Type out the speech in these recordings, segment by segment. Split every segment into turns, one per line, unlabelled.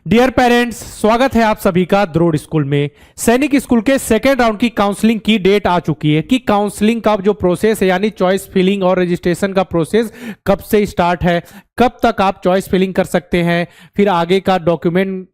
Dear parents, स्वागत है आप सभी का द्रोड़ स्कूल में। सैनिक स्कूल के सेकेंड राउंड की काउंसलिंग की डेट आ चुकी है कि काउंसलिंग का जो प्रोसेस है यानी चॉइस फिलिंग और रजिस्ट्रेशन का प्रोसेस कब से स्टार्ट है, कब तक आप चॉइस फिलिंग कर सकते हैं, फिर आगे का डॉक्यूमेंट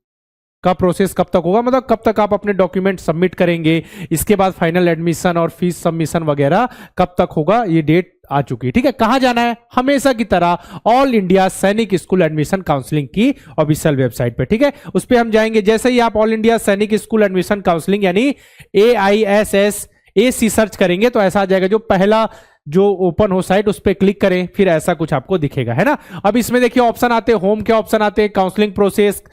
का प्रोसेस कब तक होगा, मतलब कब तक आप अपने डॉक्यूमेंट सबमिट करेंगे, इसके बाद फाइनल एडमिशन और फीस सबमिशन वगैरह कब तक होगा, ये डेट आ चुकी है। ठीक है, कहां जाना है? हमेशा की तरह ऑल इंडिया सैनिक स्कूल एडमिशन काउंसलिंग की ऑफिशियल वेबसाइट पे। ठीक है, उस पर हम जाएंगे। जैसे ही आप ऑल इंडिया सैनिक स्कूल एडमिशन काउंसलिंग यानी AISSAC सर्च करेंगे तो ऐसा आ जाएगा। जो पहला जो ओपन हो साइट उस पर क्लिक करें, फिर ऐसा कुछ आपको दिखेगा, है ना। अब इसमें देखिए ऑप्शन आते हैं, होम के ऑप्शन आते हैं, काउंसलिंग प्रोसेस,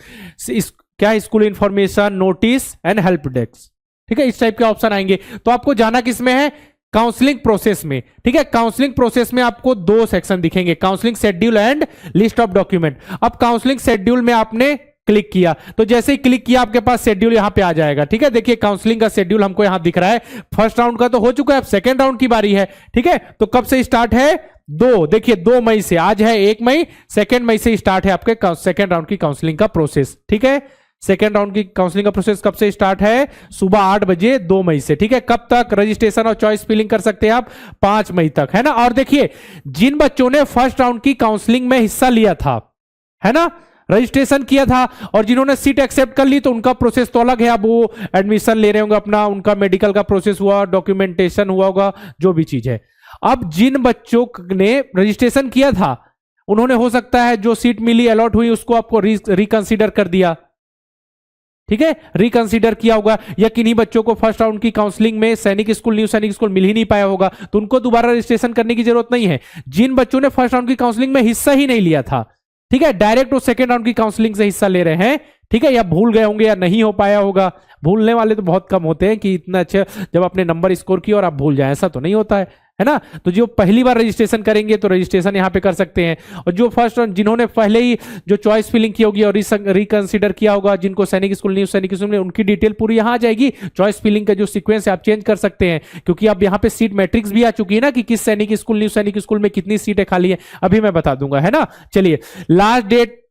क्या school information, notice and help desk. ठीक है, इस टाइप के ऑप्शन आएंगे। तो आपको जाना किस में है? काउंसलिंग प्रोसेस में। ठीक है, काउंसलिंग प्रोसेस में आपको दो सेक्शन दिखेंगे, counselling schedule and list of document. अब काउंसलिंग शेड्यूल में आपने क्लिक किया तो जैसे ही क्लिक किया आपके पास शेड्यूल यहां पे आ जाएगा। ठीक है, देखिए काउंसलिंग का शेड्यूल हमको यहां दिख रहा है। फर्स्ट राउंड का तो हो चुका है, अब सेकेंड राउंड की बारी है। ठीक है, तो कब से स्टार्ट है? देखिए 2 मई से, आज है 1 मई, सेकेंड मई से स्टार्ट है आपके सेकेंड राउंड की काउंसलिंग का प्रोसेस। ठीक है, सेकेंड राउंड की काउंसलिंग का प्रोसेस कब से स्टार्ट है? सुबह 8 बजे 2 मई से। ठीक है, कब तक रजिस्ट्रेशन और चॉइस फिलिंग कर सकते हैं आप? 5 मई तक, है ना। और देखिए जिन बच्चों ने फर्स्ट राउंड की काउंसलिंग में हिस्सा लिया था, है ना, रजिस्ट्रेशन किया था, और जिन्होंने सीट एक्सेप्ट कर ली तो उनका प्रोसेस तो अलग है। अब वो एडमिशन ले रहे होंगे अपना, उनका मेडिकल का प्रोसेस हुआ, डॉक्यूमेंटेशन हुआ होगा, जो भी चीज है। अब जिन बच्चों ने रजिस्ट्रेशन किया था उन्होंने हो सकता है जो सीट मिली अलॉट हुई उसको आपको रिकंसिडर कर दिया। ठीक है, रिकंसीडर किया होगा, या किन्हीं बच्चों को फर्स्ट राउंड की काउंसलिंग में सैनिक स्कूल, न्यू सैनिक स्कूल मिल ही नहीं पाया होगा, तो उनको दोबारा रजिस्ट्रेशन करने की जरूरत नहीं है। जिन बच्चों ने फर्स्ट राउंड की काउंसलिंग में हिस्सा ही नहीं लिया था, ठीक है, डायरेक्ट वो सेकेंड राउंड की काउंसलिंग से हिस्सा ले रहे हैं। ठीक है, या भूल गए होंगे या नहीं हो पाया होगा। भूलने वाले तो बहुत कम होते हैं कि इतना अच्छा जब आपने नंबर स्कोर किया और आप भूल जाए, ऐसा तो नहीं होता है ना। तो जो पहली बार रजिस्ट्रेशन करेंगे तो रजिस्ट्रेशन यहां पे कर सकते हैं, और जो फर्स्ट जिन्होंने पहले ही जो चॉइस फिलिंग की होगी और रिकंसिडर किया होगा, जिनको सैनिक स्कूल, न्यू सैनिक स्कूल में, उनकी डिटेल पूरी यहां आ जाएगी। चॉइस फिलिंग का जो सीक्वेंस है आप चेंज कर सकते हैं, क्योंकि अब यहां पे सीट मैट्रिक्स भी आ चुकी है ना कि किस सैनिक स्कूल, न्यू सैनिक स्कूल में कितनी सीटें खाली है, अभी मैं बता दूंगा, है ना। चलिए, लास्ट डेट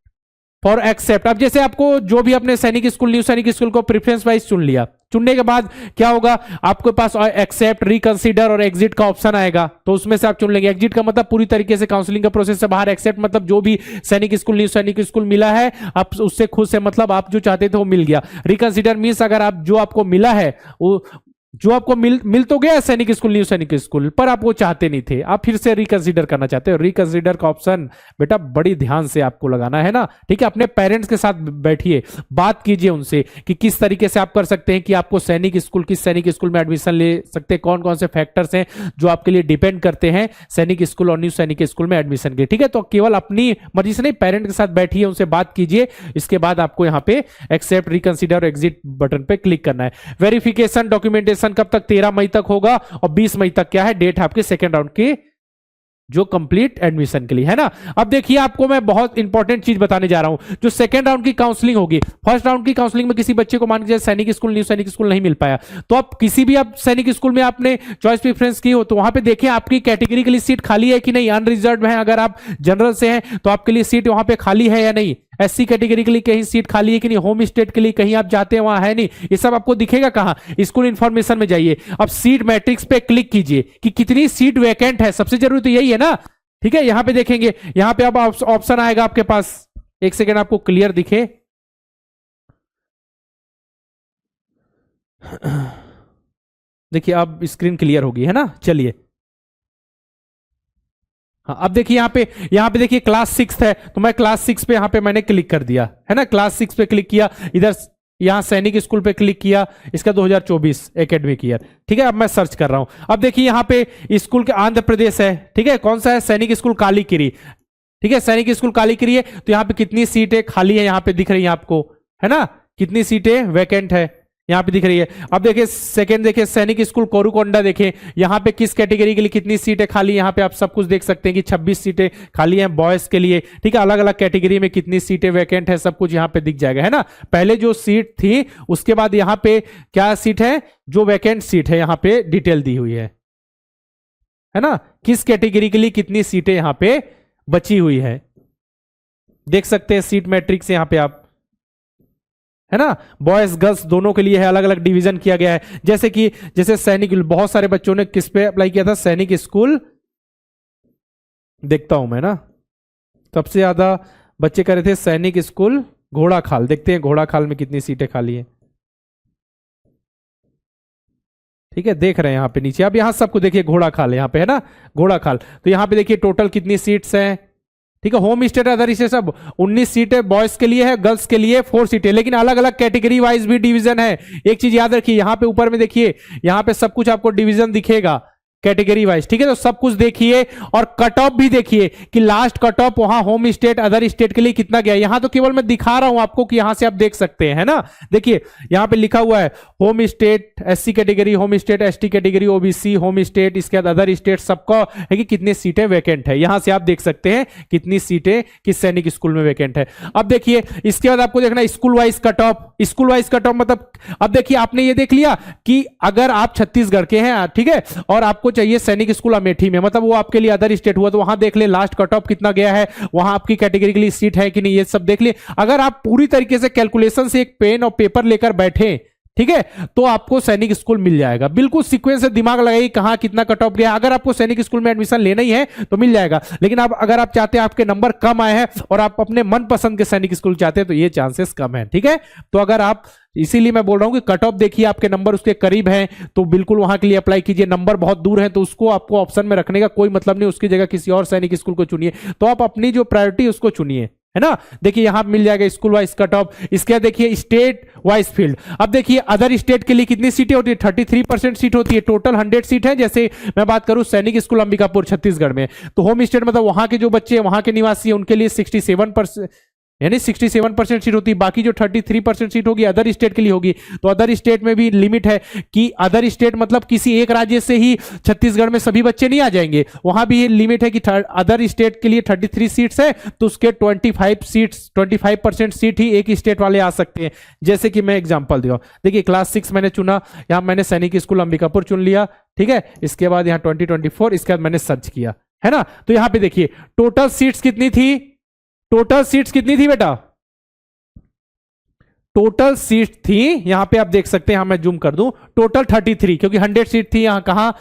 फॉर एक्सेप्ट। अब जैसे आपको जो भी अपने सैनिक स्कूल, न्यू सैनिक स्कूल को प्रेफरेंस वाइज चुन लिया, चुनने के बाद क्या होगा, आपके पास एक्सेप्ट, रिकंसीडर और एग्जिट का ऑप्शन आएगा, तो उसमें से आप चुन लेंगे। एग्जिट का मतलब पूरी तरीके से काउंसलिंग का प्रोसेस से बाहर, एक्सेप्ट मतलब जो भी सैनिक स्कूल, न्यू सैनिक स्कूल मिला है आप उससे खुश है, मतलब आप जो चाहते थे वो मिल गया। रिकंसीडर मीन्स अगर आप जो आपको मिला है वो जो आपको मिल तो गया सैनिक स्कूल, न्यू सैनिक स्कूल, पर आप वो चाहते नहीं थे, आप फिर से रिकंसीडर करना चाहते हो। रिकंसीडर का ऑप्शन बेटा बड़ी ध्यान से आपको लगाना है ना। ठीक है, अपने पेरेंट्स के साथ बैठिए, बात कीजिए उनसे कि किस तरीके से आप कर सकते हैं कि आपको सैनिक स्कूल, किस सैनिक स्कूल में एडमिशन ले सकते हैं, कौन कौन से फैक्टर्स हैं जो आपके लिए डिपेंड करते हैं सैनिक स्कूल और न्यू सैनिक स्कूल में एडमिशन के। ठीक है, तो केवल अपनी मर्जी से नहीं, पेरेंट के साथ बैठिए, उनसे बात कीजिए। इसके बाद आपको यहाँ पे एक्सेप्ट, रिकंसीडर और एग्जिट बटन पे क्लिक करना है। वेरिफिकेशन डॉक्यूमेंटेशन कब तक? 13 मई तक होगा, और 20 मई तक क्या है डेट है आपके सेकेंड राउंड की जो कंप्लीट एडमिशन के लिए, है ना। अब देखिए आपको मैं बहुत इंपॉर्टेंट चीज बताने जा रहा हूं। जो सेकंड राउंड की काउंसलिंग होगी, फर्स्ट राउंड की काउंसलिंग में किसी बच्चे को मान लीजिए सैनिक स्कूल, न्यू सैनिक स्कूल नहीं मिल पाया, तो आप किसी भी आप सैनिक स्कूल में आपने चॉइस प्रेफरेंस की हो तो वहां पे देखें आपकी कैटेगरी के लिए सीट खाली है कि नहीं, अनरिजर्व है। अगर आप जनरल से हैं तो आपके लिए सीट वहां पे खाली है या नहीं, SC कैटेगरी के लिए कहीं सीट खाली है कि नहीं, होम स्टेट के लिए कहीं आप जाते हैं वहां है नहीं, ये सब आपको दिखेगा कहां? स्कूल इंफॉर्मेशन में जाइए। अब सीट मैट्रिक्स पे क्लिक कीजिए कि कितनी सीट वैकेंट है, सबसे जरूरी तो यही है ना। ठीक है, यहां पे देखेंगे, यहां पे अब ऑप्शन आएगा आपके पास, एक सेकेंड आपको क्लियर दिखे। देखिए अब स्क्रीन क्लियर होगी, है ना। चलिए, हाँ अब देखिए यहाँ पे देखिए क्लास 6 है, तो मैं क्लास 6 पे यहाँ पे मैंने क्लिक कर दिया, है ना। क्लास 6 पे क्लिक किया, इधर यहाँ सैनिक स्कूल पे क्लिक किया, इसका 2024 एकेडमिक ईयर। ठीक है, अब मैं सर्च कर रहा हूं। अब देखिए यहाँ पे स्कूल के आंध्र प्रदेश है, ठीक है, कौन सा है? सैनिक स्कूल कालीकिरी। ठीक है, सैनिक स्कूल कालीकिरी है, तो यहाँ पे कितनी सीटें खाली है यहाँ पे दिख रही है आपको, है ना, कितनी सीटें वैकेंट है यहाँ पे दिख रही है। अब देखिए सेकंड, देखिए सैनिक स्कूल कोरुकोंडा, देखें यहाँ पे किस कैटेगरी के लिए कितनी सीटें खाली, यहाँ पे आप सब कुछ देख सकते हैं कि 26 सीटें खाली हैं बॉयज के लिए। ठीक है, अलग अलग कैटेगरी में कितनी सीटें वैकेंट है सब कुछ यहाँ पे दिख जाएगा, है ना। पहले जो सीट थी उसके बाद यहाँ पे क्या सीट है, जो वैकेंट सीट है यहाँ पे डिटेल दी हुई है ना, किस कैटेगरी के लिए कितनी सीटें यहाँ पे बची हुई है, देख सकते हैं सीट मैट्रिक्स यहाँ पे आप। है ना। बॉयज गर्ल्स दोनों के लिए है, अलग अलग डिवीजन किया गया है। जैसे सैनिक, बहुत सारे बच्चों ने किस पे अप्लाई किया था, सैनिक स्कूल, देखता हूं मैं ना, सबसे ज्यादा बच्चे कर रहे थे सैनिक स्कूल घोड़ा खाल। देखते हैं घोड़ा खाल में कितनी सीटें खाली हैं। ठीक है, देख रहे हैं यहाँ पे नीचे, अब यहाँ सबको देखिए घोड़ा खाल यहाँ पे है ना, घोड़ा खाल। तो यहाँ पे देखिए टोटल कितनी सीट्स हैं। ठीक है, होम स्टेट अदर स्टेट सब 19 सीटें बॉयज के लिए है, गर्ल्स के लिए 4 सीटें, लेकिन अलग अलग कैटेगरी वाइज भी डिवीजन है। एक चीज याद रखिए, यहाँ पे ऊपर में देखिए, यहाँ पे सब कुछ आपको डिवीजन दिखेगा कैटेगरी वाइज। ठीक है, तो सब कुछ देखिए और कट ऑफ भी देखिए कि लास्ट कट ऑफ वहां होम स्टेट अदर स्टेट के लिए कितना गया। यहां तो केवल मैं दिखा रहा हूं आपको कि यहां से आप देख सकते हैं, है ना। देखिए यहां पे लिखा हुआ है home state SC category, home state ST category, OBC, home state, इसके बाद अदर स्टेट, सबका है कि कितनी सीटें वैकेंट है। यहां से आप देख सकते हैं कितनी सीटें किस सैनिक स्कूल में वैकेंट है। अब देखिए इसके बाद आपको देखना school wise cut off. School wise cut off मतलब अब देखिए आपने ये देख लिया कि अगर आप छत्तीसगढ़ के हैं, ठीक है, और आपको चाहिए सैनिक स्कूल अमेठी में, मतलब वो आपके लिए अदर स्टेट हुआ, तो वहां देख ले लास्ट कट ऑफ कितना गया है, वहां आपकी कैटेगरी के लिए सीट है कि नहीं, ये सब देख ले। अगर आप पूरी तरीके से कैलकुलेशन से एक पेन और पेपर लेकर बैठे, ठीक है, तो आपको सैनिक स्कूल मिल जाएगा। बिल्कुल सीक्वेंस से दिमाग लगाइए कहां कितना कट ऑफ गया। अगर आपको सैनिक स्कूल में एडमिशन लेना ही है तो मिल जाएगा, लेकिन आप अगर आप चाहते हैं आपके नंबर कम आए हैं और आप अपने मनपसंद के सैनिक स्कूल चाहते हैं तो ये चांसेस कम है। ठीक है, तो अगर आप, इसीलिए मैं बोल रहा हूं कि कट ऑफ देखिए आपके नंबर उसके करीब हैं तो बिल्कुल वहां के लिए अप्लाई कीजिए। नंबर बहुत दूर है तो उसको आपको ऑप्शन में रखने का कोई मतलब नहीं, उसकी जगह किसी और सैनिक स्कूल को चुनिए। तो आप अपनी जो प्रायोरिटी उसको चुनिए, है ना। देखिए यहां मिल जाएगा स्कूल वाइज कट ऑफ। इसके बाद देखिए स्टेट वाइज फील्ड। अब देखिए अदर स्टेट के लिए कितनी सीटें होती है, 33% सीट होती है, टोटल 100 सीट है। जैसे मैं बात करूं सैनिक स्कूल अंबिकापुर छत्तीसगढ़ में, तो होम स्टेट मतलब वहां के जो बच्चे वहां के निवासी है उनके लिए 67%, यानी 67% सीट होती है। बाकी जो 33% सीट होगी अदर स्टेट के लिए होगी। तो अदर स्टेट में भी लिमिट है कि अदर स्टेट मतलब किसी एक राज्य से ही छत्तीसगढ़ में सभी बच्चे नहीं आ जाएंगे, वहां भी लिमिट है कि अदर स्टेट के लिए 33 सीट्स है तो उसके 25% सीट ही एक स्टेट वाले आ सकते हैं। जैसे कि मैं एग्जांपल दे रहा हूं, देखिए क्लास 6 मैंने चुना, यहां मैंने सैनिक स्कूल अंबिकापुर चुन लिया, ठीक है। इसके बाद यहां 2024, इसके बाद मैंने सर्च किया, है ना। तो यहां पे देखिए टोटल सीट्स कितनी थी, टोटल सीट्स कितनी थी बेटा, टोटल सीट थी यहां पे आप देख सकते हैं, मैं जूम कर दूं, टोटल 33, क्योंकि 100 सीट थी यहां कहां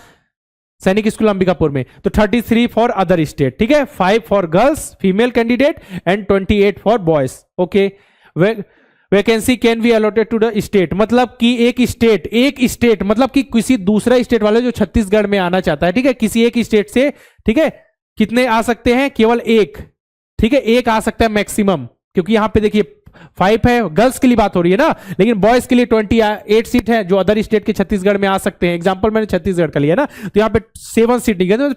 सैनिक स्कूल अंबिकापुर में, तो 33 फॉर अदर स्टेट, ठीक है, 5 for girls female candidate and 28 for boys. Okay, vacancy can be allotted to the state, मतलब कि एक स्टेट मतलब कि किसी दूसरा स्टेट वाले जो छत्तीसगढ़ में आना चाहता है, ठीक है, किसी एक स्टेट से, ठीक है, कितने आ सकते हैं, केवल एक, ठीक है, एक आ सकता है मैक्सिमम, क्योंकि यहां पे देखिए 5 है, गर्ल्स के लिए बात हो रही है ना, लेकिन बॉयज के लिए 28 सीट है जो अदर स्टेट के छत्तीसगढ़ में आ सकते हैं। एग्जांपल मैंने छत्तीसगढ़ का लिया ना, तो यहां पे 7 सीट नहीं है, तो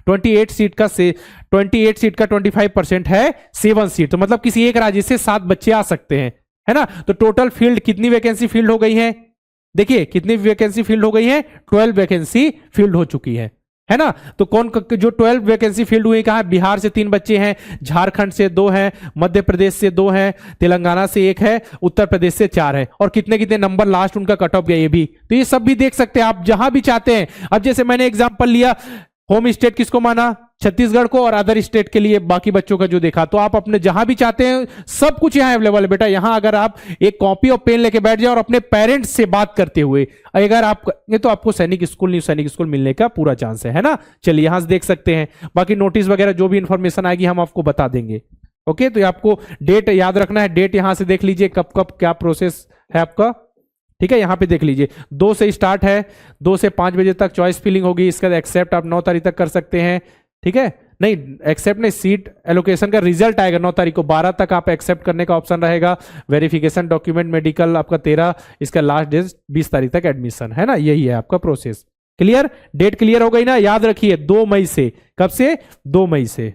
28 सीट का 25% है 7 सीट, तो मतलब किसी एक राज्य से 7 बच्चे आ सकते हैं, है ना। तो टोटल फील्ड कितनी वैकेंसी फील्ड हो गई है, देखिए कितनी वैकेंसी फील्ड हो गई है, 12 वैकेंसी फील्ड हो चुकी है ना। तो कौन जो 12 वैकेंसी फील्ड हुई, कहा बिहार से 3 बच्चे हैं, झारखंड से 2 हैं, मध्य प्रदेश से 2 हैं, तेलंगाना से 1 है, उत्तर प्रदेश से 4 है, और कितने कितने नंबर लास्ट उनका कट ऑफ गया ये भी, तो ये सब भी देख सकते हैं आप जहां भी चाहते हैं। अब जैसे मैंने एग्जांपल लिया, होम स्टेट किसको माना, छत्तीसगढ़ को, और अदर स्टेट के लिए बाकी बच्चों का जो देखा, तो आप अपने जहां भी चाहते हैं सब कुछ यहां अवेलेबल है बेटा। यहां अगर आप एक कॉपी और पेन लेके बैठ जाओ और अपने पेरेंट्स से बात करते हुए अगर आप ये, तो आपको सैनिक स्कूल मिलने का पूरा चांस है ना। चलिए यहां से देख सकते हैं, बाकी नोटिस वगैरह जो भी इंफॉर्मेशन आएगी हम आपको बता देंगे। ओके, तो आपको डेट याद रखना है, डेट यहां से देख लीजिए कब कब क्या प्रोसेस है आपका, ठीक है। यहां पे देख लीजिए 2 से स्टार्ट है, 2 से 5 बजे तक चॉइस फिलिंग होगी, इसके बाद एक्सेप्ट आप 9 तारीख तक कर सकते हैं, ठीक है। नहीं एक्सेप्ट नहीं, सीट एलोकेशन का रिजल्ट आएगा 9 तारीख को, 12 तक आप एक्सेप्ट करने का ऑप्शन रहेगा। वेरिफिकेशन डॉक्यूमेंट मेडिकल आपका 13, इसका लास्ट डेट 20 तारीख तक एडमिशन, है ना। यही है आपका प्रोसेस। क्लियर, डेट क्लियर हो गई ना, याद रखिए 2 मई से, कब से, 2 मई से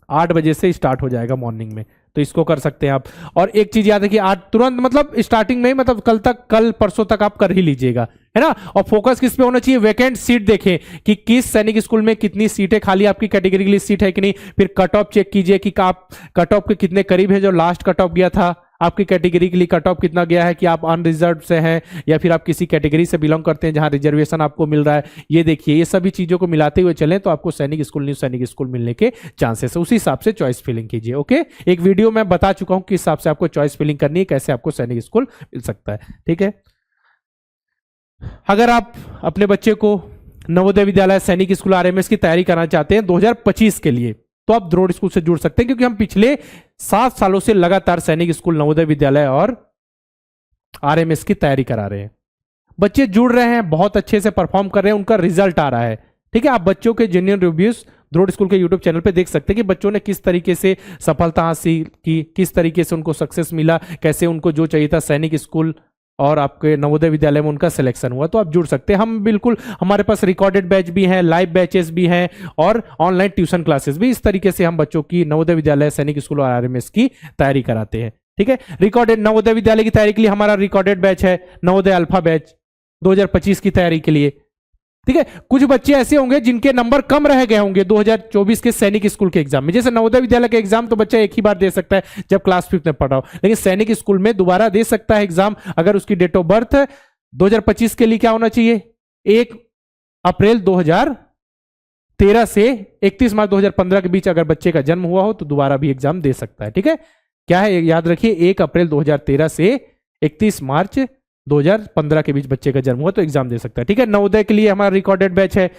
8 बजे से स्टार्ट हो जाएगा मॉर्निंग में, तो इसको कर सकते हैं आप। और एक चीज याद रखिए, आज तुरंत मतलब स्टार्टिंग में, मतलब कल परसों तक आप कर ही लीजिएगा, है ना। और फोकस किस पे होना चाहिए, वैकेंट सीट देखें कि किस सैनिक स्कूल में कितनी सीटें खाली आपकी कैटेगरी के लिए सीट है कि नहीं। फिर कट ऑफ चेक कीजिए कि आप कट ऑफ के कितने करीब है जो लास्ट कट ऑफ गया था आपकी कैटेगरी के लिए कट ऑफ कितना गया है, कि आप अनरिजर्व से हैं या फिर आप किसी कैटेगरी से बिलोंग करते हैं जहां रिजर्वेशन आपको मिल रहा है। ये देखिए, ये सभी चीजों को मिलाते हुए चलें तो आपको सैनिक स्कूल, न्यू सैनिक स्कूल मिलने के चांसेस है। उसी हिसाब से चॉइस फिलिंग कीजिए। ओके, एक वीडियो में बता चुका हूं किस हिसाब से आपको चॉइस फिलिंग करनी है, कैसे आपको सैनिक स्कूल मिल सकता है। ठीक है, अगर आप अपने बच्चे को नवोदय विद्यालय, सैनिक स्कूल, आरएमएस की तैयारी करना चाहते हैं 2025 के लिए, तो आप द्रोड़ स्कूल से जुड़ सकते हैं, क्योंकि हम पिछले 7 सालों से लगातार सैनिक स्कूल, नवोदय विद्यालय और आरएमएस की तैयारी करा रहे हैं। बच्चे जुड़ रहे हैं, बहुत अच्छे से परफॉर्म कर रहे हैं, उनका रिजल्ट आ रहा है। ठीक है, आप बच्चों के जेन्युइन रिव्यूज द्रोड़ स्कूल के यूट्यूब चैनल पे देख सकते हैं कि बच्चों ने किस तरीके से सफलता हासिल की, किस तरीके से उनको सक्सेस मिला, कैसे उनको जो चाहिए था सैनिक स्कूल और आपके नवोदय विद्यालय में उनका सिलेक्शन हुआ। तो आप जुड़ सकते हैं। हम बिल्कुल, हमारे पास रिकॉर्डेड बैच भी हैं, लाइव बैचेस भी हैं और ऑनलाइन ट्यूशन क्लासेस भी। इस तरीके से हम बच्चों की नवोदय विद्यालय, सैनिक स्कूल और आरएमएस की तैयारी कराते हैं। ठीक है, रिकॉर्डेड नवोदय विद्यालय की तैयारी के लिए हमारा रिकॉर्डेड बैच है नवोदय अल्फा बैच 2025 की तैयारी के लिए। ठीक है, कुछ बच्चे ऐसे होंगे जिनके नंबर कम रह गए होंगे 2024 के सैनिक स्कूल के एग्जाम में। जैसे नवोदय विद्यालय के एग्जाम तो बच्चा एक ही बार दे सकता है जब क्लास 5 में पढ़ रहा हो, लेकिन सैनिक स्कूल में दोबारा दे सकता है एग्जाम अगर उसकी डेट ऑफ बर्थ 2025 के लिए क्या होना चाहिए, 1 अप्रैल 2013 से 31 मार्च 2015 के बीच अगर बच्चे का जन्म हुआ हो तो दोबारा भी एग्जाम दे सकता है। ठीक है, क्या है, याद रखिए 1 अप्रैल 2013 से 31 मार्च 2015 के बीच बच्चे का जन्म हुआ तो एग्जाम दे सकता है। ठीक है, नवोदय के लिए हमारा रिकॉर्डेड बैच है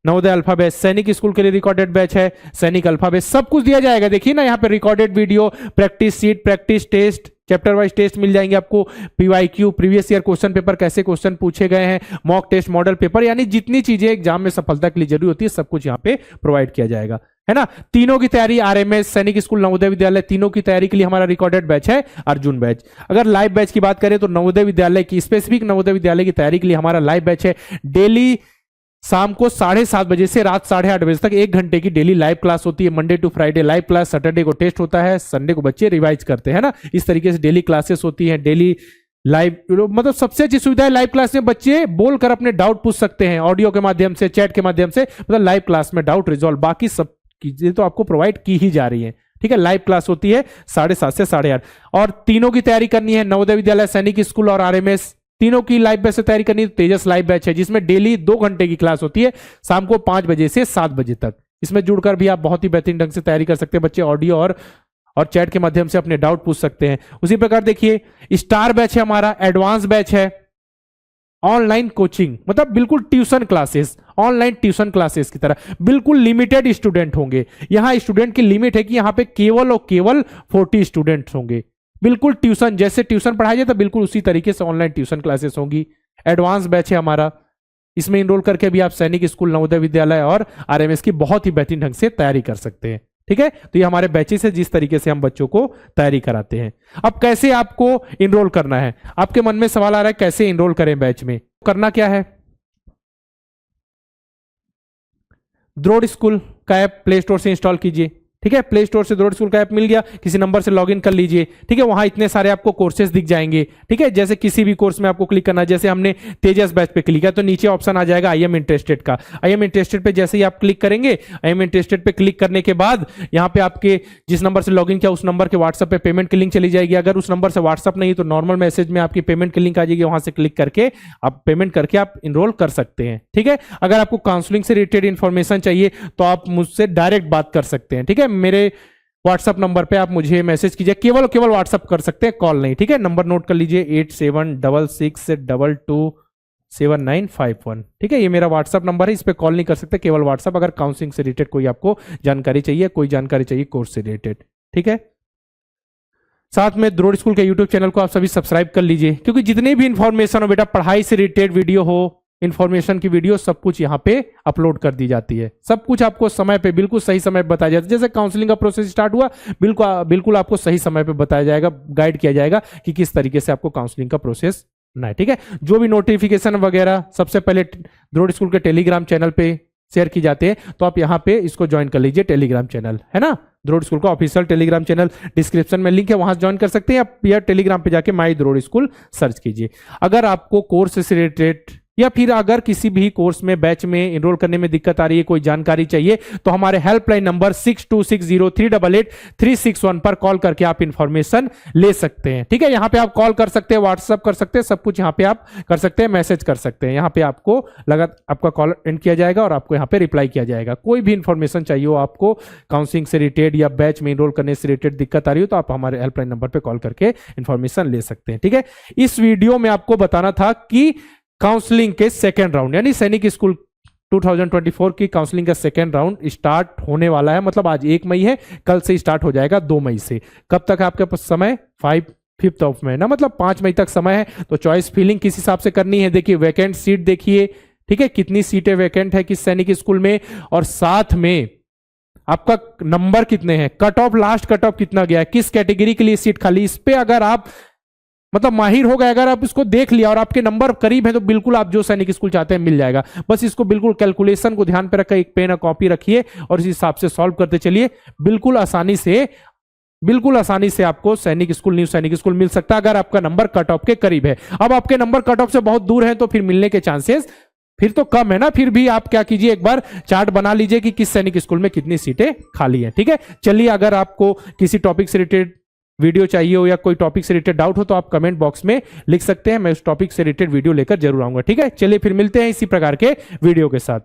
नवोदय अल्फा बैच, सैनिक स्कूल के लिए रिकॉर्डेड बैच है सैनिक अल्फा बैच, सब कुछ दिया जाएगा। देखिए ना यहाँ पे recorded video, practice sheet, practice test, chapter wise test मिल जाएंगे आपको, PYQ, previous year question paper, कैसे क्वेश्चन पूछे गए हैं, मॉक टेस्ट, मॉडल पेपर, यानी जितनी चीजें एग्जाम में सफलता के लिए जरूरी होती है सब कुछ यहाँ पे प्रोवाइड किया जाएगा, है ना। तीनों की तैयारी, आरएमएस, सैनिक स्कूल, नवोदय विद्यालय, तीनों की तैयारी के लिए हमारा रिकॉर्डेड बैच है अर्जुन बैच। अगर लाइव बैच की बात करें तो नवोदय विद्यालय की, स्पेसिफिक नवोदय विद्यालय की तैयारी के लिए हमारा लाइव बैच है डेली शाम को 7:30 बजे से रात 8:30 बजे तक 1 घंटे की डेली लाइव क्लास होती है। Monday to Friday live class, Saturday को टेस्ट होता है, संडे को बच्चे रिवाइज करते हैं ना। इस तरीके से डेली क्लासेस होती हैं, डेली लाइव, मतलब सबसे अच्छी सुविधा है लाइव क्लास में बच्चे बोलकर अपने डाउट पूछ सकते हैं, ऑडियो के माध्यम से, चैट के माध्यम से, मतलब लाइव क्लास में डाउट रिजॉल्व। बाकी सब चीजें तो आपको प्रोवाइड की ही जा रही है। ठीक है, लाइव क्लास होती है 7:30 से 8:30 और तीनों की तैयारी करनी है नवोदय विद्यालय, सैनिक स्कूल और आरएमएस, तीनों की लाइव बैच से तैयारी करनी है। तेजस लाइव बैच है जिसमें डेली 2 घंटे की क्लास होती है शाम को 5 बजे से 7 बजे तक। इसमें जुड़कर भी आप बहुत ही बेहतरीन ढंग से तैयारी कर सकते हैं। बच्चे ऑडियो और चैट के माध्यम से अपने डाउट पूछ सकते हैं। उसी प्रकार देखिए स्टार बैच है हमारा, एडवांस बैच है, ऑनलाइन कोचिंग, मतलब बिल्कुल tuition classes, online tuition classes की तरह, बिल्कुल लिमिटेड स्टूडेंट होंगे। यहां स्टूडेंट की लिमिट है कि यहां पे केवल और केवल 40 स्टूडेंट्स होंगे। बिल्कुल ट्यूशन, जैसे ट्यूशन पढ़ाई जाए तो बिल्कुल उसी तरीके से ऑनलाइन ट्यूशन क्लासेस होंगी। एडवांस बैच है हमारा, इसमें इनरोल करके भी आप सैनिक स्कूल, नवोदय विद्यालय और आरएमएस की बहुत ही बेहतरीन ढंग से तैयारी कर सकते हैं। ठीक है, तो ये हमारे बैचेस है जिस तरीके से हम बच्चों को तैयारी कराते हैं। अब कैसे आपको इनरोल करना है, आपके मन में सवाल आ रहा है कैसे इनरोल करें बैच में। करना क्या है, द्रोड़ स्कूल का ऐप प्ले स्टोर से इंस्टॉल कीजिए। ठीक है, प्ले स्टोर से द्रोड़ स्कूल का ऐप मिल गया, किसी नंबर से लॉगिन कर लीजिए। ठीक है, वहां इतने सारे आपको कोर्सेज दिख जाएंगे। ठीक है, जैसे किसी भी कोर्स में आपको क्लिक करना है, जैसे हमने तेजस बैच पे क्लिक किया तो नीचे ऑप्शन आ जाएगा आई एम इंटरेस्टेड का। आई एम इंटरेस्टेड पे जैसे ही आप क्लिक करेंगे, आई एम इंटरेस्टेड पे क्लिक करने के बाद यहाँ पे आपके जिस नंबर से लॉगिन किया उस नंबर के व्हाट्सएप पे पेमेंट की लिंक चली जाएगी। अगर उस नंबर से व्हाट्सएप नहीं तो नॉर्मल मैसेज में आपकी पेमेंट की लिंक आ जाएगी, वहां से क्लिक करके आप पेमेंट करके आप इनरोल कर सकते हैं। ठीक है, अगर आपको काउंसलिंग से रिलेटेड इंफॉर्मेशन चाहिए तो आप मुझसे डायरेक्ट बात कर सकते हैं। ठीक है, मेरे व्हाट्सएप नंबर पे आप मुझे मैसेज कीजिए, केवल व्हाट्सएप कर सकते हैं, कॉल नहीं। ठीक है, नंबर नोट कर लीजिए 8766227951। ठीक है, ये मेरा व्हाट्सएप नंबर है, इस पे कॉल नहीं कर सकते, केवल व्हाट्सएप। अगर काउंसलिंग से रिलेटेड कोई आपको जानकारी चाहिए, कोई जानकारी चाहिए कोर्स से रिलेटेड। ठीक है, साथ में द्रोड़ स्कूल के यूट्यूब चैनल को आप सभी सब्सक्राइब कर लीजिए, क्योंकि जितनी भी इंफॉर्मेशन हो बेटा, पढ़ाई से रिलेटेड वीडियो हो, इंफॉर्मेशन की वीडियो, सब कुछ यहाँ पे अपलोड कर दी जाती है। सब कुछ आपको समय पे, बिल्कुल सही समय पे बताया जाता है। जैसे काउंसलिंग का प्रोसेस स्टार्ट हुआ, बिल्कुल आपको सही समय पे बताया जाएगा, गाइड किया जाएगा कि किस तरीके से आपको काउंसलिंग का प्रोसेस ना है। ठीक है, जो भी नोटिफिकेशन वगैरह सबसे पहले द्रोड़ स्कूल के टेलीग्राम चैनल पे शेयर की जाती है, तो आप यहाँ पे इसको ज्वाइन कर लीजिए, टेलीग्राम चैनल है ना, द्रोड़ स्कूल का ऑफिशियल टेलीग्राम चैनल, डिस्क्रिप्शन में लिंक है, वहां ज्वाइन कर सकते हैं। या टेलीग्राम पे जाके माई द्रोड़ स्कूल सर्च कीजिए। अगर आपको कोर्स से रिलेटेड या फिर अगर किसी भी कोर्स में बैच में एनरोल करने में दिक्कत आ रही है, कोई जानकारी चाहिए, तो हमारे हेल्पलाइन नंबर 6260388361 पर कॉल करके आप इंफॉर्मेशन ले सकते हैं। ठीक है, यहां पे आप कॉल कर सकते हैं, व्हाट्सएप कर सकते हैं, सब कुछ यहां पे आप कर सकते हैं, मैसेज कर सकते हैं। यहां पे आपको आपका कॉल अटेंड किया जाएगा और आपको यहां पे रिप्लाई किया जाएगा। कोई भी इंफॉर्मेशन चाहिए हो आपको काउंसलिंग से रिलेटेड या बैच में एनरोल करने से रिलेटेड दिक्कत आ रही हो, तो आप हमारे हेल्पलाइन नंबर पे कॉल करके इंफॉर्मेशन ले सकते हैं। ठीक है, इस वीडियो में आपको बताना था कि काउंसलिंग के सेकेंड राउंड यानी सैनिक स्कूल 2024 की काउंसलिंग का सेकेंड राउंड स्टार्ट होने वाला है। मतलब आज 1 मई है, कल से स्टार्ट हो जाएगा 2 मई से। कब तक आपके पास समय? 5th ऑफ मई ना, मतलब 5 मई तक समय है। तो चॉइस फिलिंग किस हिसाब से करनी है, देखिए वैकेंट सीट देखिए, ठीक है, कितनी सीटें वैकेंट है किस सैनिक स्कूल में, और साथ में आपका नंबर कितने हैं, cut off, last cut off कितना गया है, किस कैटेगरी के लिए सीट खाली। इस पे अगर आप मतलब माहिर हो गए, अगर आप इसको देख लिया और आपके नंबर करीब है, तो बिल्कुल आप जो सैनिक स्कूल चाहते हैं मिल जाएगा। बस इसको बिल्कुल कैलकुलेशन को ध्यान पे रखकर एक पेन और कॉपी रखिए और इस हिसाब से सॉल्व करते चलिए। बिल्कुल आसानी से आपको सैनिक स्कूल, न्यू सैनिक स्कूल मिल सकता है अगर आपका नंबर कट ऑफ के करीब है। अब आपके नंबर कट ऑफ से बहुत दूर है तो फिर मिलने के चांसेस फिर तो कम है ना। फिर भी आप क्या कीजिए, एक बार चार्ट बना लीजिए कि किस सैनिक स्कूल में कितनी सीटें खाली हैं। ठीक है, चलिए, अगर आपको किसी टॉपिक से रिलेटेड वीडियो चाहिए हो या कोई टॉपिक से रिलेटेड डाउट हो तो आप कमेंट बॉक्स में लिख सकते हैं, मैं उस टॉपिक से रिलेटेड वीडियो लेकर जरूर आऊंगा। ठीक है, चलिए फिर मिलते हैं इसी प्रकार के वीडियो के साथ।